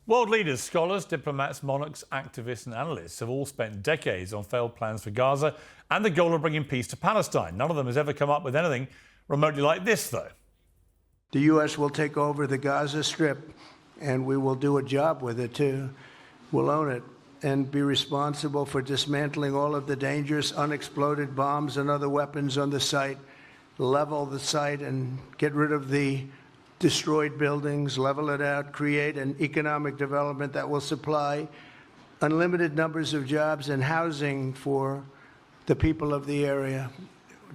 World leaders, scholars, diplomats, monarchs, activists and analysts have all spent decades on failed plans for Gaza and the goal of bringing peace to Palestine. None of them has ever come up with anything remotely like this, though. The U.S. will take over the Gaza Strip, and we will do a job with it, too. We'll own it and be responsible for dismantling all of the dangerous unexploded bombs and other weapons on the site, level the site and get rid of the destroyed buildings, level it out, create an economic development that will supply unlimited numbers of jobs and housing for the people of the area.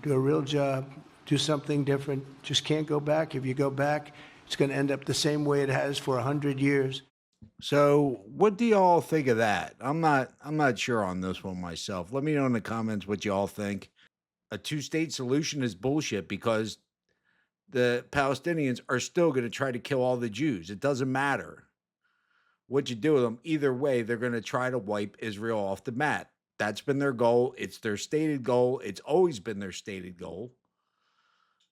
Do a real job, do something different. Just can't go back. If you go back, it's going to end up the same way it has for 100 years. So what do y'all think of that? I'm not sure on this one myself. Let me know in the comments what y'all think. A two-state solution is bullshit because the Palestinians are still going to try to kill all the Jews. It doesn't matter what you do with them. Either way, they're going to try to wipe Israel off the mat. That's been their goal. It's their stated goal. It's always been their stated goal.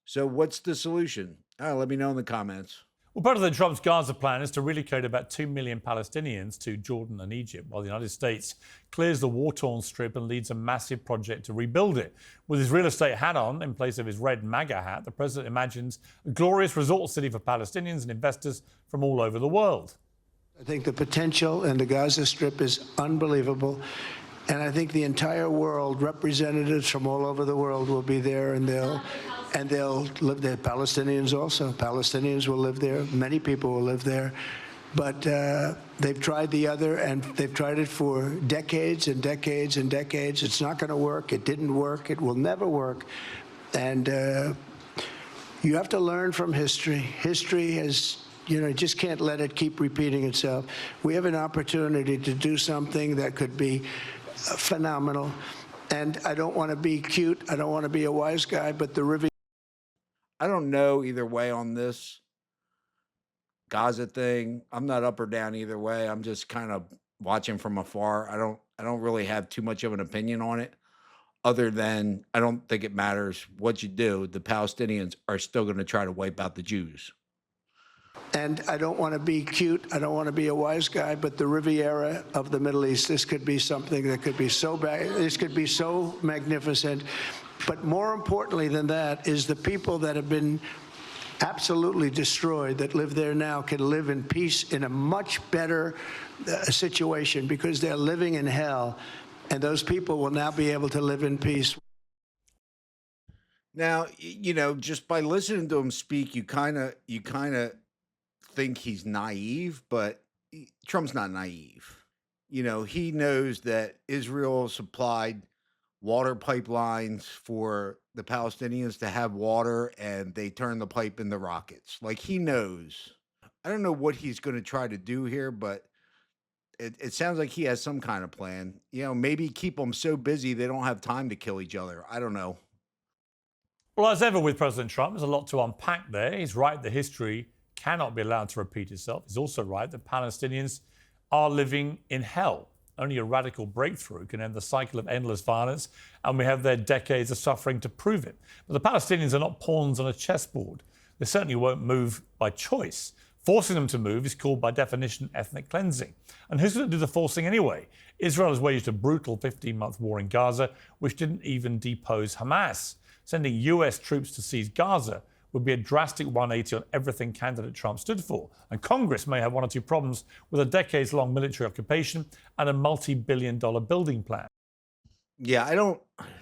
So what's the solution? Let me know in the comments. Well, President Trump's Gaza plan is to relocate about 2 million Palestinians to Jordan and Egypt, while the United States clears the war-torn strip and leads a massive project to rebuild it. With his real estate hat on, in place of his red MAGA hat, the president imagines a glorious resort city for Palestinians and investors from all over the world. I think the potential in the Gaza Strip is unbelievable. And I think the entire world, representatives from all over the world will be there, and they'll live there. Palestinians also. Palestinians will live there. Many people will live there. But they've tried the other, and they've tried it for decades and decades and decades. It's not going to work. It didn't work. It will never work. And you have to learn from history. History has, you just can't let it keep repeating itself. We have an opportunity to do something that could be phenomenal. And I don't want to be cute. I don't want to be a wise guy, but the Riviera. I don't know either way on this Gaza thing. I'm not up or down either way. I'm just kind of watching from afar. I don't really have too much of an opinion on it, other than I don't think it matters what you do. The Palestinians are still going to try to wipe out the Jews. And I don't want to be cute. I don't want to be a wise guy, but the Riviera of the Middle East, this could be something that could be so bad. This could be so magnificent. But more importantly than that is the people that have been absolutely destroyed that live there now can live in peace in a much better situation, because they're living in hell. And those people will now be able to live in peace. Now, just by listening to him speak, you kind of think he's naive, but Trump's not naive. He knows that Israel supplied water pipelines for the Palestinians to have water, and they turn the pipe into rockets. Like, he knows. I don't know what he's going to try to do here, but it sounds like he has some kind of plan. Maybe keep them so busy they don't have time to kill each other. I don't know. Well, as ever with President Trump, there's a lot to unpack there. He's right that history cannot be allowed to repeat itself. He's also right that Palestinians are living in hell. Only a radical breakthrough can end the cycle of endless violence, and we have their decades of suffering to prove it. But the Palestinians are not pawns on a chessboard. They certainly won't move by choice. Forcing them to move is called, by definition, ethnic cleansing. And who's going to do the forcing anyway? Israel has waged a brutal 15-month war in Gaza, which didn't even depose Hamas. Sending US troops to seize Gaza would be a drastic 180 on everything candidate Trump stood for. And Congress may have one or two problems with a decades-long military occupation and a multi-billion-dollar building plan. Yeah,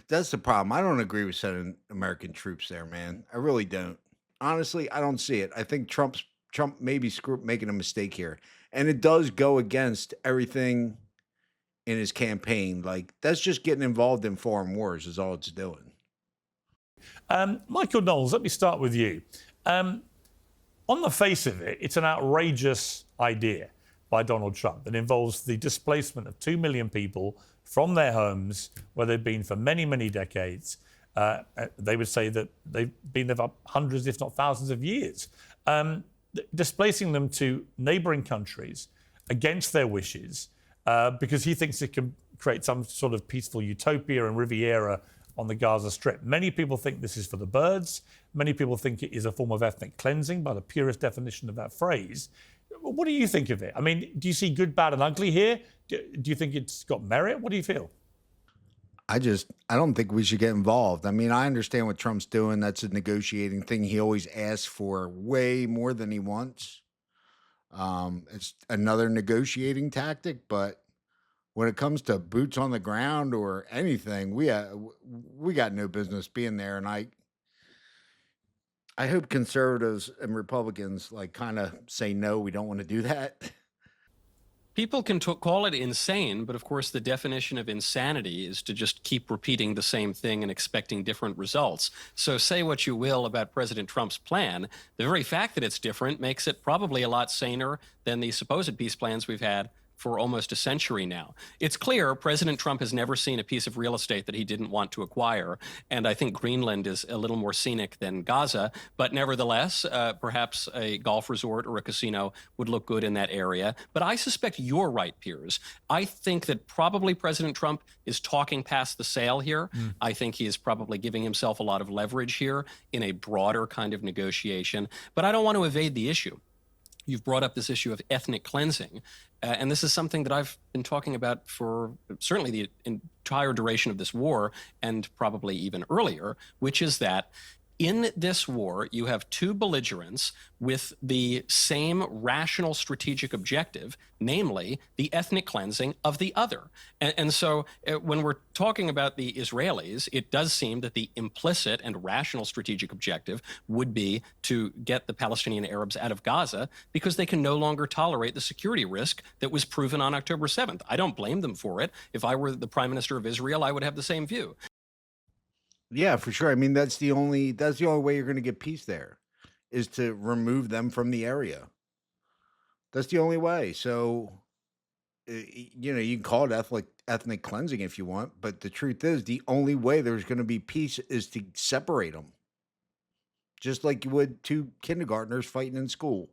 that's the problem. I don't agree with sending American troops there, man. I really don't. Honestly, I don't see it. I think Trump may be making a mistake here. And it does go against everything in his campaign. Like, that's just getting involved in foreign wars is all it's doing. Michael Knowles, let me start with you. On the face of it, it's an outrageous idea by Donald Trump that involves the displacement of 2 million people from their homes where they've been for many, many decades. They would say that they've been there for hundreds, if not thousands of years. Displacing them to neighbouring countries against their wishes because he thinks it can create some sort of peaceful utopia and Riviera on the Gaza Strip. Many people think this is for the birds. Many people think it is a form of ethnic cleansing by the purest definition of that phrase. What do you think of it? I mean, do you see good, bad, and ugly here? Do you think it's got merit? What do you feel? I don't think we should get involved. I mean, I understand what Trump's doing. That's a negotiating thing. He always asks for way more than he wants. It's another negotiating tactic, but when it comes to boots on the ground or anything, we got no business being there. And I hope conservatives and Republicans like kind of say no, we don't want to do that. People can call it insane, but of course the definition of insanity is to just keep repeating the same thing and expecting different results. So say what you will about President Trump's plan, the very fact that it's different makes it probably a lot saner than the supposed peace plans we've had for almost a century now. It's clear President Trump has never seen a piece of real estate that he didn't want to acquire, and I think Greenland is a little more scenic than Gaza, but nevertheless, perhaps a golf resort or a casino would look good in that area. But I suspect you're right, Piers. I think that probably President Trump is talking past the sale here. I think he is probably giving himself a lot of leverage here in a broader kind of negotiation, but I don't want to evade the issue. You've brought up this issue of ethnic cleansing, and this is something that I've been talking about for certainly the entire duration of this war and probably even earlier, which is that in this war, you have two belligerents with the same rational strategic objective, namely the ethnic cleansing of the other. And so when we're talking about the Israelis, it does seem that the implicit and rational strategic objective would be to get the Palestinian Arabs out of Gaza because they can no longer tolerate the security risk that was proven on October 7th. I don't blame them for it. If I were the Prime Minister of Israel, I would have the same view. Yeah, for sure. I mean, that's the only way you're going to get peace there is to remove them from the area. That's the only way. So, you can call it ethnic cleansing if you want, but the truth is the only way there's going to be peace is to separate them. Just like you would two kindergartners fighting in school.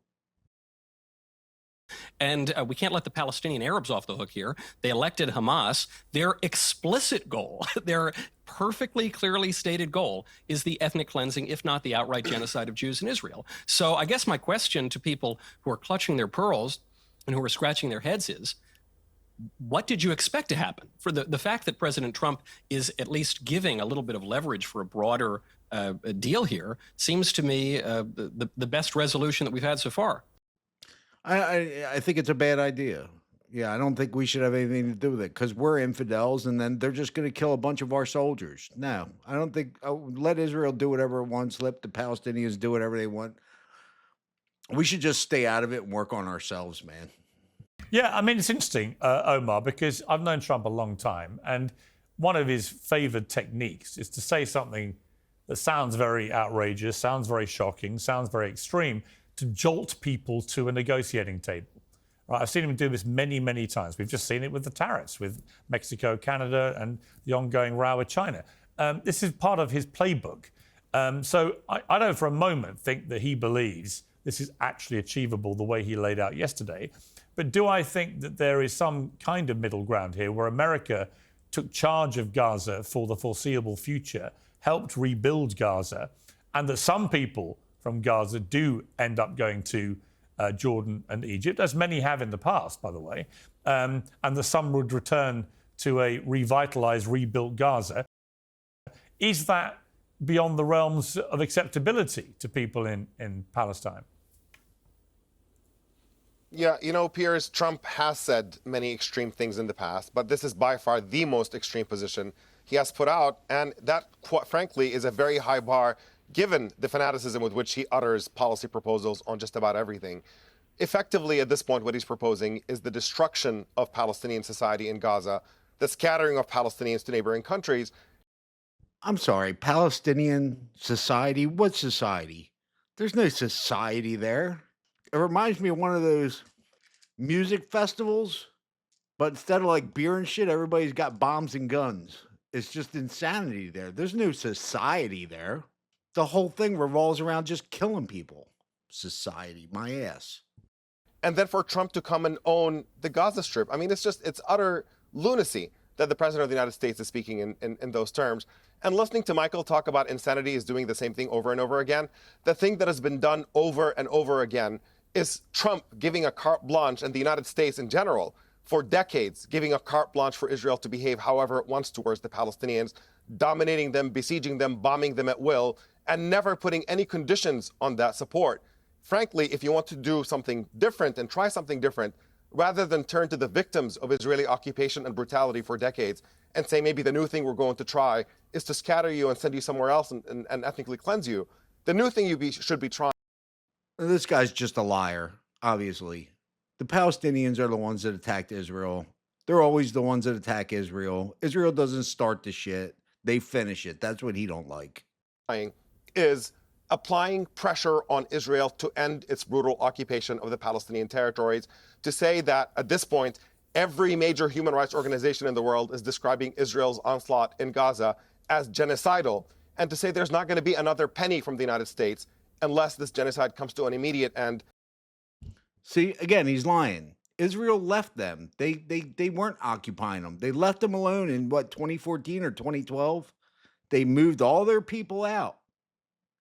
And we can't let the Palestinian Arabs off the hook here. They elected Hamas. Their explicit goal, their perfectly clearly stated goal is the ethnic cleansing, if not the outright genocide of Jews in Israel. So I guess my question to people who are clutching their pearls and who are scratching their heads is, what did you expect to happen? For the fact that President Trump is at least giving a little bit of leverage for a broader deal here seems to me the best resolution that we've had so far. I think it's a bad idea. Yeah, I don't think we should have anything to do with it because we're infidels and then they're just going to kill a bunch of our soldiers. No, I don't think. Let Israel do whatever it wants. Let the Palestinians do whatever they want. We should just stay out of it and work on ourselves, man. Yeah, I mean, it's interesting, Omar, because I've known Trump a long time, and one of his favored techniques is to say something that sounds very outrageous, sounds very shocking, sounds very extreme, to jolt people to a negotiating table. Right, I've seen him do this many, many times. We've just seen it with the tariffs, with Mexico, Canada, and the ongoing row with China. This is part of his playbook. So I don't for a moment think that he believes this is actually achievable the way he laid out yesterday. But do I think that there is some kind of middle ground here where America took charge of Gaza for the foreseeable future, helped rebuild Gaza, and that some people from Gaza do end up going to Jordan and Egypt, as many have in the past, by the way, and that some would return to a revitalized, rebuilt Gaza. Is that beyond the realms of acceptability to people in Palestine? Yeah, Piers, Trump has said many extreme things in the past, but this is by far the most extreme position he has put out. And that, quite frankly, is a very high bar given the fanaticism with which he utters policy proposals on just about everything. Effectively, at this point, what he's proposing is the destruction of Palestinian society in Gaza, the scattering of Palestinians to neighboring countries. I'm sorry, Palestinian society? What society? There's no society there. It reminds me of one of those music festivals, but instead of like beer and shit, everybody's got bombs and guns. It's just insanity there. There's no society there. The whole thing revolves around just killing people. Society, my ass. And then for Trump to come and own the Gaza Strip. I mean, it's utter lunacy that the president of the United States is speaking in those terms. And listening to Michael talk about insanity is doing the same thing over and over again. The thing that has been done over and over again is Trump giving a carte blanche, and the United States in general, for decades, giving a carte blanche for Israel to behave however it wants towards the Palestinians, dominating them, besieging them, bombing them at will, and never putting any conditions on that support. Frankly, if you want to do something different and try something different, rather than turn to the victims of Israeli occupation and brutality for decades and say maybe the new thing we're going to try is to scatter you and send you somewhere else and ethnically cleanse you, the new thing should be trying. This guy's just a liar, obviously. The Palestinians are the ones that attacked Israel. They're always the ones that attack Israel. Israel doesn't start the shit. They finish it. That's what he don't like. Is applying pressure on Israel to end its brutal occupation of the Palestinian territories, to say that at this point, every major human rights organization in the world is describing Israel's onslaught in Gaza as genocidal, and to say there's not going to be another penny from the United States unless this genocide comes to an immediate end. See, again, he's lying. Israel left them. They weren't occupying them. They left them alone in, 2014 or 2012? They moved all their people out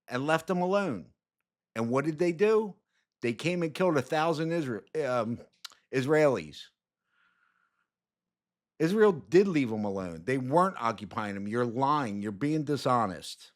and left them alone. And what did they do? They came and killed 1,000 Israelis. Israel did leave them alone. They weren't occupying them. You're lying. You're being dishonest.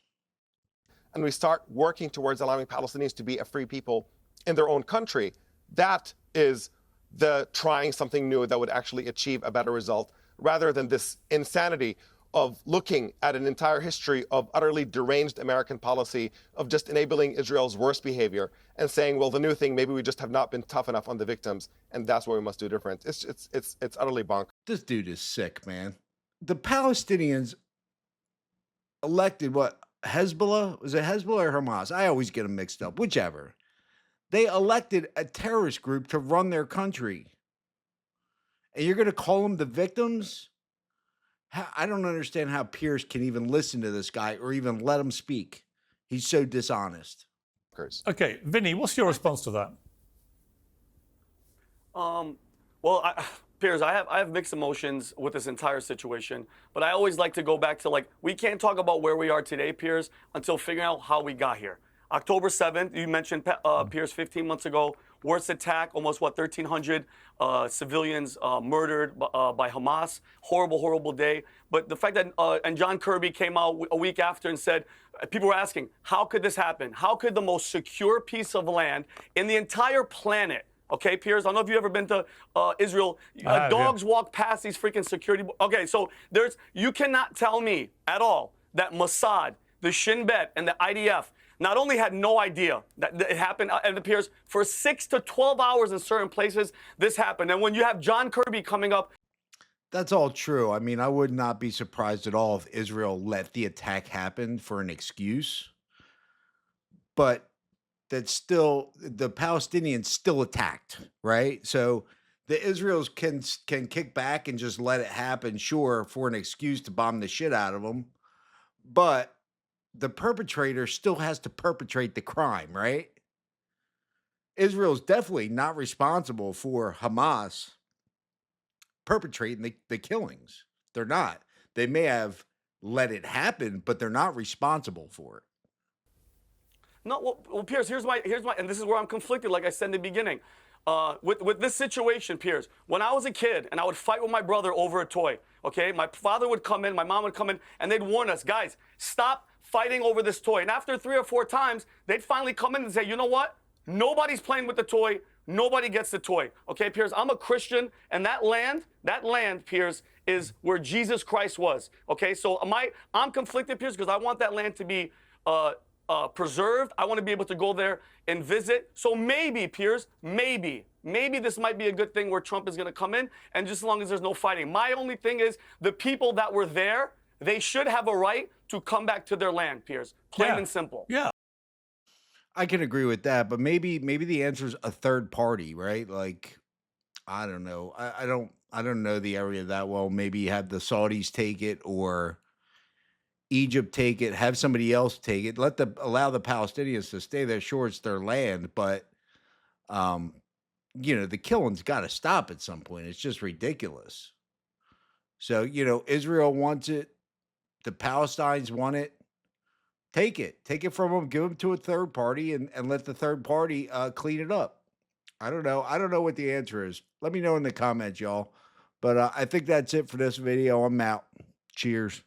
And we start working towards allowing Palestinians to be a free people in their own country, that is the trying something new that would actually achieve a better result, rather than this insanity of looking at an entire history of utterly deranged American policy of just enabling Israel's worst behavior and saying, well, the new thing, maybe we just have not been tough enough on the victims, and that's what we must do different. It's utterly bonkers. This dude is sick, man. The Palestinians elected Hezbollah? Was it Hezbollah or Hamas? I always get them mixed up, whichever. They elected a terrorist group to run their country. And you're going to call them the victims? I don't understand how Piers can even listen to this guy or even let him speak. He's so dishonest. Okay, Vinny, what's your response to that? Piers, I have mixed emotions with this entire situation, but I always like to go back to, we can't talk about where we are today, Piers, until figuring out how we got here. October 7th, you mentioned, Piers, 15 months ago, worst attack, almost 1,300 civilians murdered by Hamas. Horrible, horrible day. But the fact that, and John Kirby came out a week after and said, people were asking, how could this happen? How could the most secure piece of land in the entire planet, okay, Piers, I don't know if you've ever been to Israel. Dogs walk past these freaking security. Okay, so you cannot tell me at all that Mossad, the Shin Bet, and the IDF not only had no idea that it happened, and it appears for 6 to 12 hours in certain places, this happened. And when you have John Kirby coming up. That's all true. I mean, I would not be surprised at all if Israel let the attack happen for an excuse. But that's still, the Palestinians still attacked, right? So the Israelis can kick back and just let it happen, sure, for an excuse to bomb the shit out of them. But the perpetrator still has to perpetrate the crime, right? Israel's definitely not responsible for Hamas perpetrating the killings. They're not. They may have let it happen, but they're not responsible for it. No, well, Piers, here's my, and this is where I'm conflicted, like I said in the beginning. With this situation, Piers, when I was a kid and I would fight with my brother over a toy, okay, my father would come in, my mom would come in, and they'd warn us, guys, stop fighting over this toy. And after 3 or 4 times, they'd finally come in and say, you know what? Nobody's playing with the toy. Nobody gets the toy. Okay, Piers, I'm a Christian, and that land, Piers, is where Jesus Christ was. Okay, so I'm conflicted, Piers, because I want that land to be preserved. I want to be able to go there and visit. So maybe, Piers, maybe this might be a good thing where Trump is going to come in, and just as long as there's no fighting. My only thing is the people that were there, they should have a right to come back to their land, Piers. Plain and simple. Yeah. I can agree with that, but maybe the answer is a third party, right? Like, I don't know. I don't know the area that well. Maybe have the Saudis take it or Egypt take it, have somebody else take it. Allow the Palestinians to stay there. Sure, it's their land, but the killing's got to stop at some point. It's just ridiculous. So, Israel wants it. The Palestinians want it. Take it from them, give them to a third party, and let the third party clean it up. I don't know. I don't know what the answer is. Let me know in the comments, y'all. But I think that's it for this video. I'm out. Cheers.